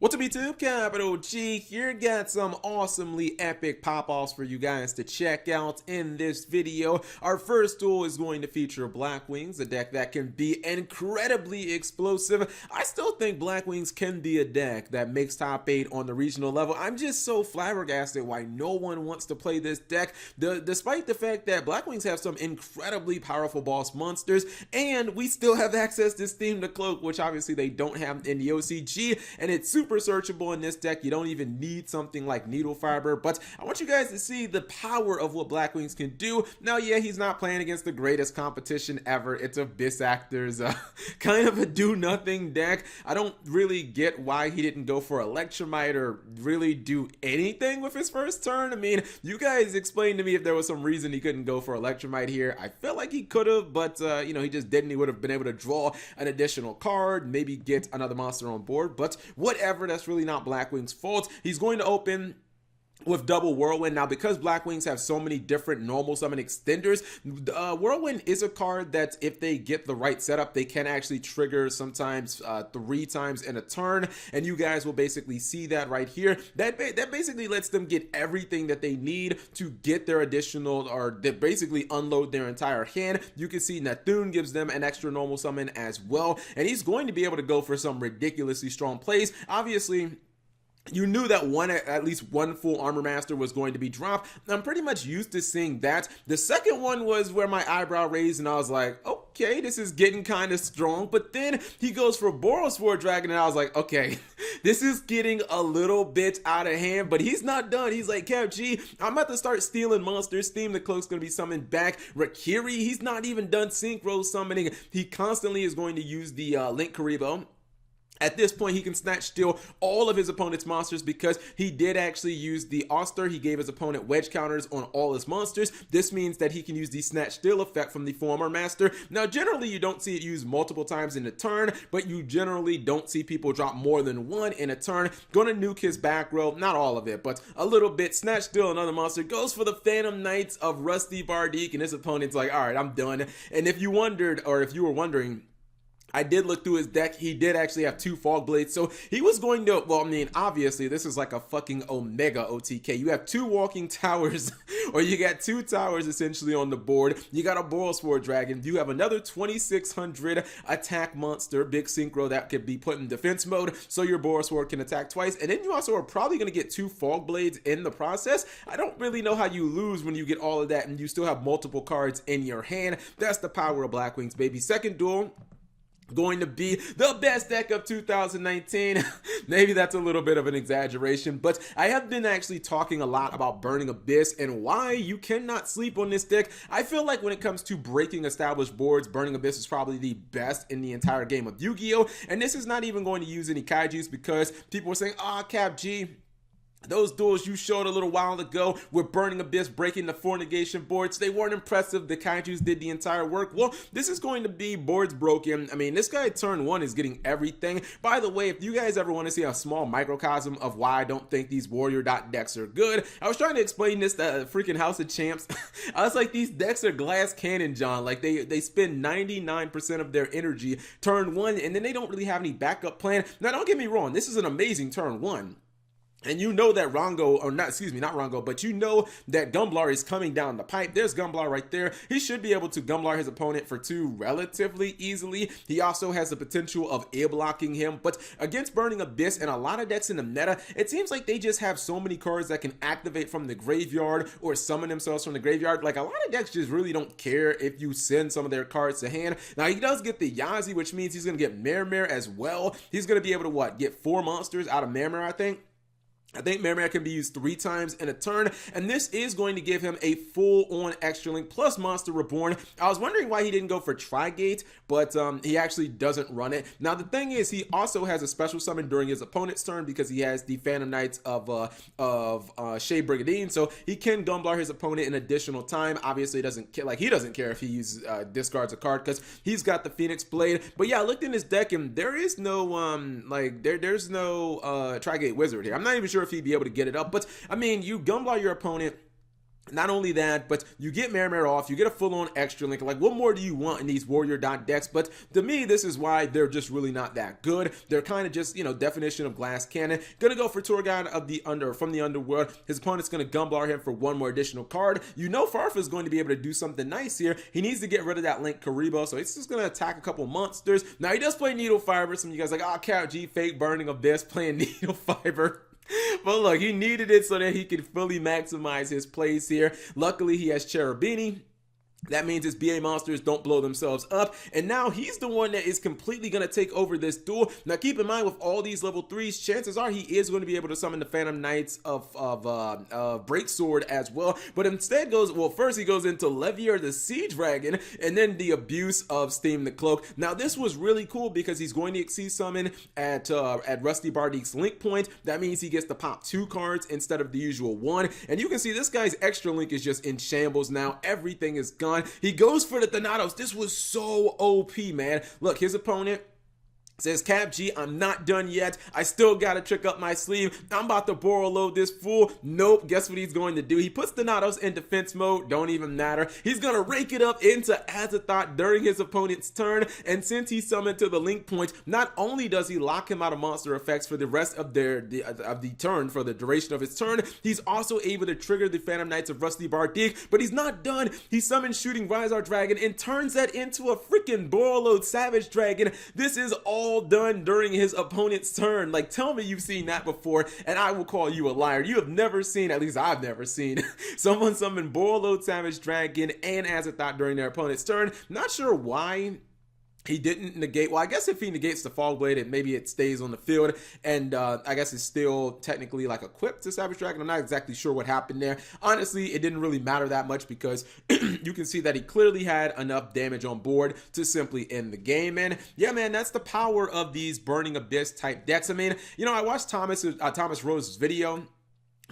What's up YouTube, Capital G here, got some awesomely epic pop-offs for you guys to check out in this video. Our first duel is going to feature Black Wings, a deck that can be incredibly explosive. I still think Black Wings can be a deck that makes top 8 on the regional level. I'm just so flabbergasted why no one wants to play this deck, despite the fact that Black Wings have some incredibly powerful boss monsters, and we still have access to Steam the Cloak, which obviously they don't have in the OCG, and it's super searchable in this deck. You don't even need something like Needle Fiber, but I want you guys to see the power of what Black Wings can do. Now, yeah, he's not playing against the greatest competition ever. It's Abyss Actors, kind of a do-nothing deck. I don't really get why he didn't go for Electromite or really do anything with his first turn. I mean, you guys explain to me if there was some reason he couldn't go for Electromite here. I feel like he could have, but, you know, he just didn't. He would have been able to draw an additional card, maybe get another monster on board, but whatever. That's really not Black Wings' fault. He's going to open with double Whirlwind. Now, because Black Wings have so many different normal summon extenders, Whirlwind is a card that if they get the right setup, they can actually trigger sometimes 3 times in a turn, and you guys will basically see that right here. That basically lets them get everything that they need to get their additional, or they basically unload their entire hand. You can see Nathun gives them an extra normal summon as well, and he's going to be able to go for some ridiculously strong plays. Obviously, you knew that at least one full Armor Master was going to be dropped. I'm pretty much used to seeing that. The second one was where my eyebrow raised and I was like, okay, this is getting kind of strong. But then he goes for Borreload Dragon and I was like, okay, this is getting a little bit out of hand. But he's not done. He's like, Cap G, I'm about to start stealing monsters. Steam the Cloak's going to be summoned back. Rakiri, he's not even done Synchro summoning. He constantly is going to use the Link Karibo. At this point, he can snatch steal all of his opponent's monsters because he did actually use the Auster. He gave his opponent wedge counters on all his monsters. This means that he can use the snatch steal effect from the former master. Now, generally, you don't see it used multiple times in a turn, but you generally don't see people drop more than one in a turn. Gonna nuke his back row, not all of it, but a little bit. Snatch steal another monster, goes for the Phantom Knights of Rusty Bardique, and his opponent's like, all right, I'm done. And if you wondered, or if you were wondering, I did look through his deck. He did actually have 2 Fog Blades, so he was going to, well, I mean, obviously, this is like a fucking Omega OTK. You have 2 walking towers, or you got 2 towers essentially on the board. You got a Borreload Dragon. You have another 2600 attack monster, big synchro that could be put in defense mode, so your Borreload can attack twice. And then you also are probably going to get 2 Fog Blades in the process. I don't really know how you lose when you get all of that and you still have multiple cards in your hand. That's the power of Black Wings, baby. Second duel, going to be the best deck of 2019. Maybe that's a little bit of an exaggeration, but I have been actually talking a lot about Burning Abyss and why you cannot sleep on this deck. I feel like when it comes to breaking established boards, Burning Abyss is probably the best in the entire game of Yu-Gi-Oh! And this is not even going to use any kaijus because people are saying, Cap G, those duels you showed a little while ago with Burning Abyss breaking the 4 negation boards, they weren't impressive. The kaijus did the entire work. Well, this is going to be boards broken. I mean, this guy turn 1 is getting everything. By the way, if you guys ever want to see a small microcosm of why I don't think these warrior dot decks are good, I was trying to explain this to freaking House of Champs. I was like, these decks are glass cannon, John. Like, they spend 99% of their energy turn 1, and then they don't really have any backup plan. Now, don't get me wrong. This is an amazing turn 1. And you know that Rongo, or not, excuse me, not Rongo, but you know that Gumblar is coming down the pipe. There's Gumblar right there. He should be able to Gumblar his opponent for 2 relatively easily. He also has the potential of air blocking him, but against Burning Abyss and a lot of decks in the meta, it seems like they just have so many cards that can activate from the graveyard or summon themselves from the graveyard. Like, a lot of decks just really don't care if you send some of their cards to hand. Now, he does get the Yazi, which means he's going to get Mare as well. He's going to be able to, what, get 4 monsters out of Mare, I think. I think Mare can be used 3 times in a turn, and this is going to give him a full-on Extra Link plus Monster Reborn. I was wondering why he didn't go for Trigate, but he actually doesn't run it. Now, the thing is, he also has a special summon during his opponent's turn because he has the Phantom Knights of Shea Brigadine, so he can Gumblar his opponent an additional time. Obviously, he doesn't care if he uses discards a card because he's got the Phoenix Blade. But yeah, I looked in his deck, and there is no there's no Trigate Wizard here. I'm not even sure if he'd be able to get it up, but I mean, you Gumblar your opponent Not only that, but you get Marimar off, you get a full-on extra link. Like, what more do you want in these warrior dot decks? But to me, this is why they're just really not that good. They're kind of just, you know, definition of glass cannon. Gonna go for tour guide of the from the underworld. His opponent's gonna Gumblar him for one more additional card. You know Farfa's going to be able to do something nice here. He needs to get rid of that Link Karibo, so he's just gonna attack a couple monsters. Now he does play Needle Fiber. Some of you guys like, oh, Cap G, fake Burning Abyss, playing Needle Fiber. But look, he needed it so that he could fully maximize his plays here. Luckily, he has Cherubini. That means his BA monsters don't blow themselves up. And now he's the one that is completely going to take over this duel. Now, keep in mind, with all these level 3s, chances are he is going to be able to summon the Phantom Knights of Breaksword as well. But instead goes, well, first he goes into Levier the Siege Dragon, and then the abuse of Steam the Cloak. Now, this was really cool because he's going to Exceed Summon at Rusty Bardique's Link Point. That means he gets to pop 2 cards instead of the usual 1. And you can see this guy's extra link is just in shambles now. Everything is gone. He goes for the Thanatos. This was so OP, man. Look, his opponent says, Cap G, I'm not done yet. I still got a trick up my sleeve. I'm about to Borreload this fool. Nope. Guess what he's going to do? He puts Thanatos in defense mode. Don't even matter. He's going to rake it up into Azzathot during his opponent's turn. And since he's summoned to the Link Point, not only does he lock him out of monster effects for the rest of the turn, for the duration of his turn, he's also able to trigger the Phantom Knights of Rusty Bardique. But he's not done. He summons Shooting Rizar Dragon and turns that into a freaking Borreload Savage Dragon. This is all done during his opponent's turn. Like, tell me you've seen that before, and I will call you a liar. You have never seen, at least I've never seen, someone summon Borreload Savage Dragon and Azzathot during their opponent's turn. Not sure why he didn't negate. Well, I guess if he negates the Fog Blade, maybe it stays on the field, and I guess it's still technically like equipped to Savage Dragon. I'm not exactly sure what happened there. Honestly, it didn't really matter that much because you can see that he clearly had enough damage on board to simply end the game. And yeah, man, that's the power of these Burning Abyss type decks. I mean, you know, I watched Thomas Rose's video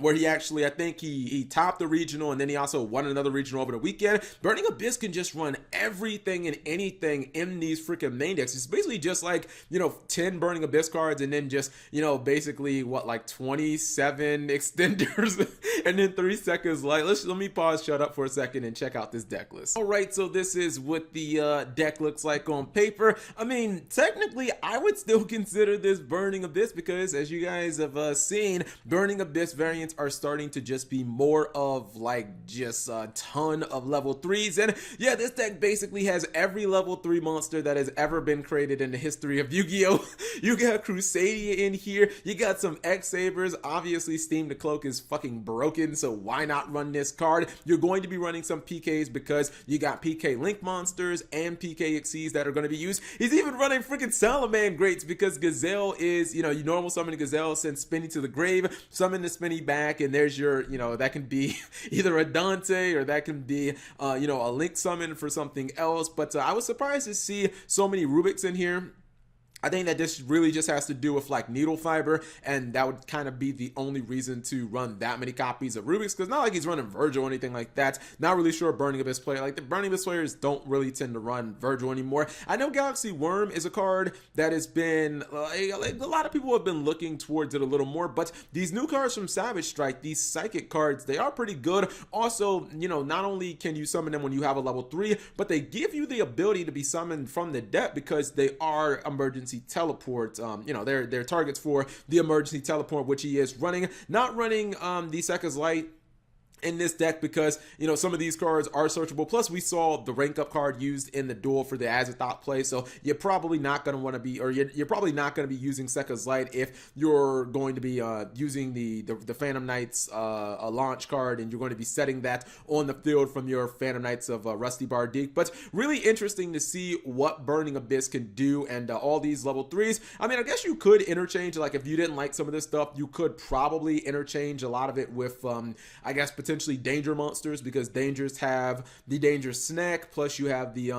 where he actually, I think he topped the regional, and then he also won another regional over the weekend. Burning Abyss can just run everything and anything in these freaking main decks. It's basically just like, you know, 10 Burning Abyss cards, and then just, you know, basically what, like 27 extenders, and then 3 seconds light. Let me pause, shut up for a second, and check out this deck list. All right, so this is what the deck looks like on paper. I mean, technically, I would still consider this Burning Abyss because, as you guys have seen, Burning Abyss variants are starting to just be more of like just a ton of level 3s. And yeah, this deck basically has every level 3 monster that has ever been created in the history of Yu-Gi-Oh! You got Crusadia in here, you got some X-Sabers. Obviously Steam the Cloak is fucking broken, so why not run this card? You're going to be running some PKs because you got PK Link monsters and PK Xyzs that are going to be used. He's even running freaking Salaman Greats because Gazelle is, you know, you normal summon Gazelle, send Spinny to the grave, summon the Spinny back, and there's your, you know, that can be either a Dante or that can be, you know, a Link summon for something else. But I was surprised to see so many Rubiks in here. I think that this really just has to do with like Needle Fiber, and that would kind of be the only reason to run that many copies of Rubik's, because not like he's running Virgil or anything like that. Not really sure Burning Abyss player, like the Burning Abyss players don't really tend to run Virgil anymore. I know Galaxy Worm is a card that has been, like a lot of people have been looking towards it a little more, but these new cards from Savage Strike, these psychic cards, they are pretty good. Also, you know, not only can you summon them when you have a level 3, but they give you the ability to be summoned from the deck because they are emergency teleport. You know, they're targets for the emergency teleport, which he is running. Not running the Sekka's Light in this deck because, you know, some of these cards are searchable. Plus, we saw the rank up card used in the duel for the Azzathot play, so you're probably not going to want to be, or you're probably not going to be using Sekka's Light if you're going to be using the Phantom Knights a launch card, and you're going to be setting that on the field from your Phantom Knights of Rusty Bardique. But really interesting to see what Burning Abyss can do, and all these level 3s. I mean, I guess you could interchange, like if you didn't like some of this stuff, you could probably interchange a lot of it with, I guess, potentially danger monsters, because dangers have the danger snack, plus you have the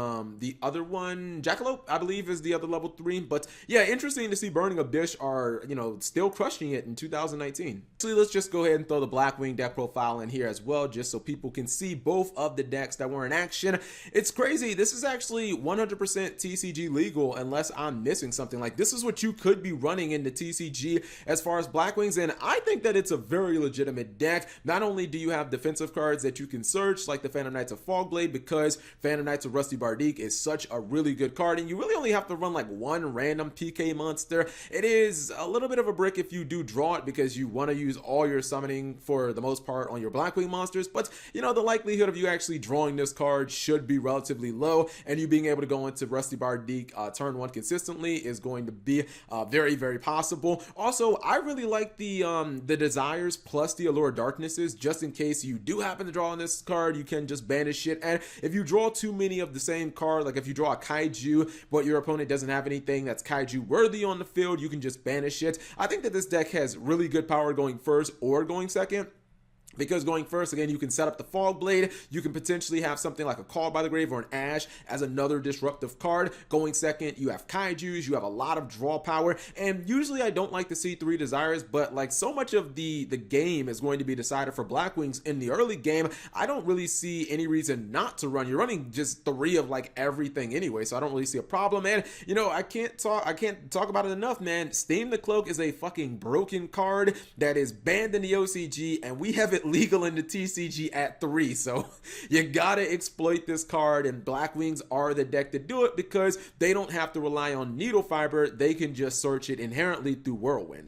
other one, Jackalope, I believe is the other level 3. But yeah, interesting to see Burning Abyss are, you know, still crushing it in 2019. Actually, let's just go ahead and throw the Blackwing deck profile in here as well, just so people can see both of the decks that were in action. It's crazy, this is actually 100% TCG legal unless I'm missing something. Like, this is what you could be running in the TCG as far as Blackwings, and I think that it's a very legitimate deck. Not only do you have have defensive cards that you can search, like the Phantom Knights of Fogblade, because Phantom Knights of Rusty Bardique is such a really good card, and you really only have to run like one random PK monster. It is a little bit of a brick if you do draw it, because you want to use all your summoning for the most part on your Blackwing monsters, but you know, the likelihood of you actually drawing this card should be relatively low, and you being able to go into Rusty Bardique turn 1 consistently is going to be very, very possible. Also, I really like the Desires plus the Allure Darknesses, just in case you do happen to draw on this card, you can just banish it. And if you draw too many of the same card, like if you draw a Kaiju, but your opponent doesn't have anything that's Kaiju worthy on the field, you can just banish it. I think that this deck has really good power going first or going second. Because going first, again, you can set up the Fogblade, you can potentially have something like a Call by the Grave or an Ash as another disruptive card. Going second, you have Kaijus, you have a lot of draw power, and usually I don't like to see 3 Desires, but like so much of the game is going to be decided for Blackwings in the early game, I don't really see any reason not to run. You're running just 3 of like everything anyway, so I don't really see a problem. And you know, I can't talk about it enough, man. Steam the Cloak is a fucking broken card that is banned in the OCG, and we have it legal in the TCG at 3, so you gotta exploit this card, and Blackwings are the deck to do it because they don't have to rely on Needle Fiber, they can just search it inherently through Whirlwind.